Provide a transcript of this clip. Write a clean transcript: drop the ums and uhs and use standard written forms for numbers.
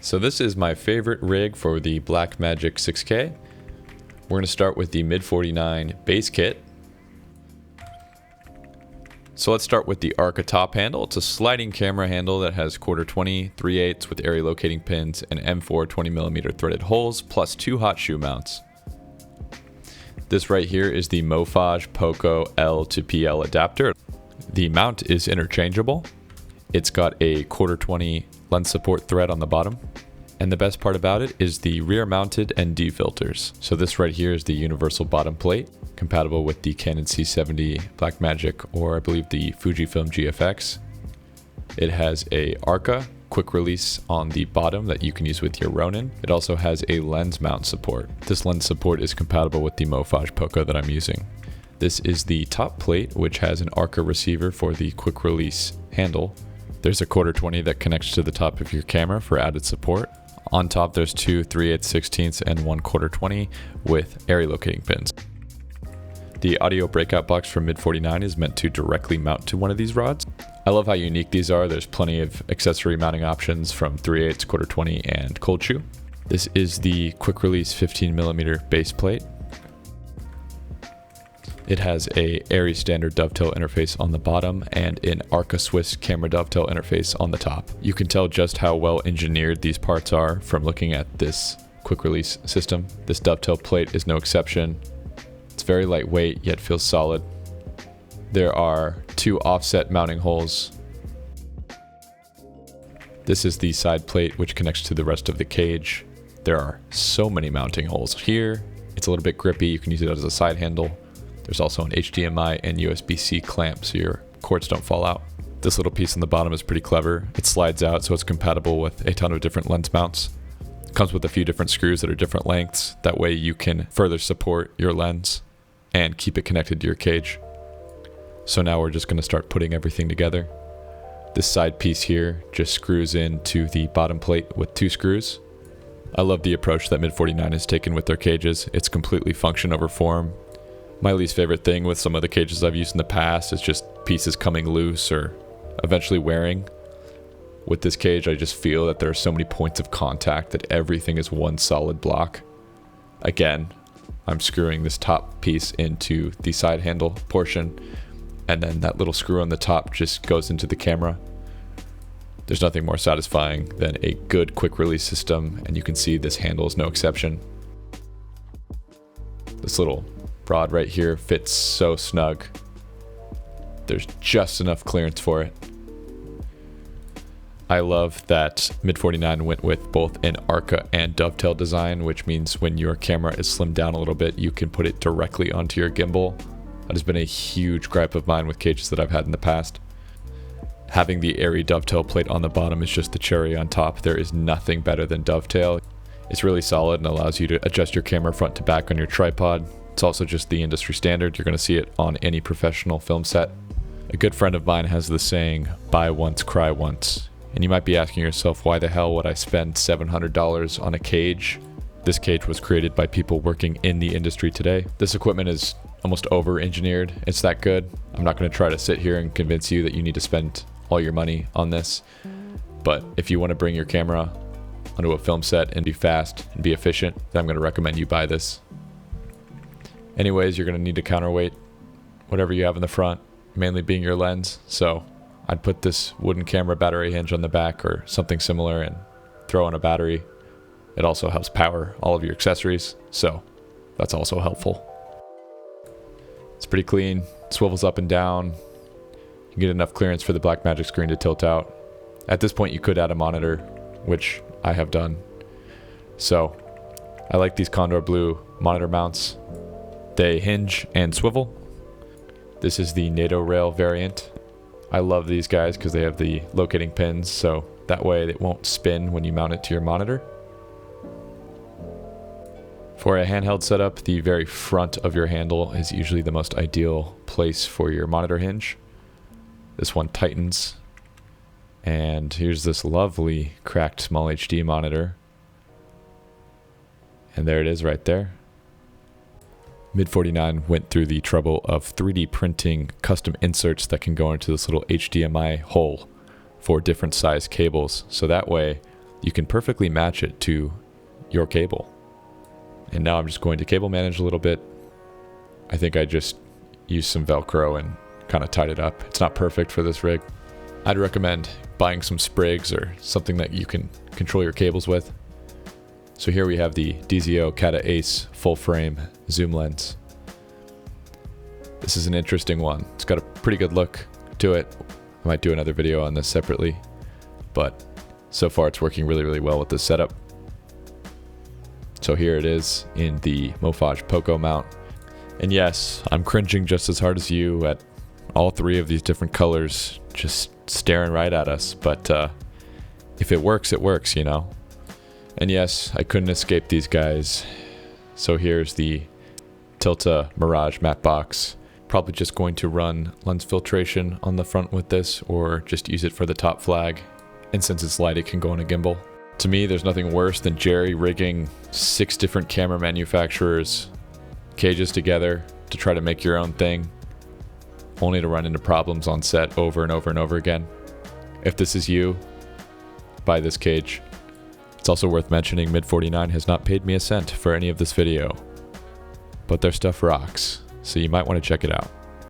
So this is my favorite rig for the Blackmagic 6K. We're going to start with the Mid 49 base kit. So let's start with the Arca top handle. It's a sliding camera handle that has quarter 20, 3/8 with area locating pins and M4 20mm threaded holes plus 2 hot shoe mounts. This right here is the Mage Poco L to PL adapter. The mount is interchangeable. It's got a quarter 20 lens support thread on the bottom. And the best part about it is the rear mounted ND filters. So this right here is the universal bottom plate, compatible with the Canon C70 Blackmagic or I believe the Fujifilm GFX. It has a Arca quick release on the bottom that you can use with your Ronin. It also has a lens mount support. This lens support is compatible with the Mage Poco that I'm using. This is the top plate, which has an Arca receiver for the quick release handle. There's a quarter 20 that connects to the top of your camera for added support. On top, there's 2 3/8/16 and 1 quarter 20 with area locating pins. The audio breakout box from Mid 49 is meant to directly mount to one of these rods. I love how unique these are. There's plenty of accessory mounting options from 3/8, quarter 20, and cold shoe. This is the quick release 15mm base plate. It has a ARRI standard dovetail interface on the bottom and an Arca Swiss camera dovetail interface on the top. You can tell just how well engineered these parts are from looking at this quick release system. This dovetail plate is no exception. It's very lightweight yet feels solid. There are 2 offset mounting holes. This is the side plate which connects to the rest of the cage. There are so many mounting holes here. It's a little bit grippy. You can use it as a side handle. There's also an HDMI and USB-C clamp so your cords don't fall out. This little piece on the bottom is pretty clever. It slides out so it's compatible with a ton of different lens mounts. It comes with a few different screws that are different lengths. That way you can further support your lens and keep it connected to your cage. So now we're just going to start putting everything together. This side piece here just screws into the bottom plate with 2 screws. I love the approach that Mid 49 has taken with their cages. It's completely function over form. My least favorite thing with some of the cages I've used in the past is just pieces coming loose or eventually wearing. With this cage, I just feel that there are so many points of contact that everything is one solid block. Again, I'm screwing this top piece into the side handle portion, and then that little screw on the top just goes into the camera. There's nothing more satisfying than a good quick release system, and you can see this handle is no exception. This little rod right here fits so snug. There's just enough clearance for it. I love that Mid 49 went with both an Arca and dovetail design, which means when your camera is slimmed down a little bit, you can put it directly onto your gimbal. That has been a huge gripe of mine with cages that I've had in the past. Having the ARRI dovetail plate on the bottom is just the cherry on top. There is nothing better than dovetail. It's really solid and allows you to adjust your camera front to back on your tripod. It's also just the industry standard. You're going to see it on any professional film set. A good friend of mine has the saying, buy once, cry once. And you might be asking yourself, why the hell would I spend $700 on a cage? This cage was created by people working in the industry today. This equipment is almost over-engineered. It's that good. I'm not going to try to sit here and convince you that you need to spend all your money on this. But if you want to bring your camera onto a film set and be fast and be efficient, then I'm going to recommend you buy this. Anyways, you're going to need a counterweight, whatever you have in the front, mainly being your lens. So I'd put this wooden camera battery hinge on the back or something similar and throw in a battery. It also helps power all of your accessories, so that's also helpful. It's pretty clean, swivels up and down. You can get enough clearance for the Blackmagic screen to tilt out. At this point you could add a monitor, which I have done. So I like these Condor Blue monitor mounts. They hinge and swivel. This is the NATO rail variant. I love these guys because they have the locating pins, so that way it won't spin when you mount it to your monitor. For a handheld setup, the very front of your handle is usually the most ideal place for your monitor hinge. This one tightens, and here's this lovely cracked small HD monitor. And there it is right there. Mid 49 went through the trouble of 3D printing custom inserts that can go into this little HDMI hole for different size cables. So that way you can perfectly match it to your cable. And now I'm just going to cable manage a little bit. I think I just used some Velcro and kind of tied it up. It's not perfect for this rig. I'd recommend buying some sprigs or something that you can control your cables with. So here we have the DZO Cata Ace full frame zoom lens. This is an interesting one. It's got a pretty good look to it. I might do another video on this separately, but so far it's working really, really well with this setup. So here it is in the Mofage Poco mount. And yes, I'm cringing just as hard as you at all three of these different colors just staring right at us, but if it works, you know. And yes, I couldn't escape these guys. So here's the Tilta Mirage matte box. Probably just going to run lens filtration on the front with this, or just use it for the top flag. And since it's light, it can go on a gimbal. To me, there's nothing worse than jerry-rigging 6 different camera manufacturers' cages together to try to make your own thing, only to run into problems on set over and over and over again. If this is you, buy this cage. It's also worth mentioning Mid49 has not paid me a cent for any of this video, but their stuff rocks, so you might want to check it out.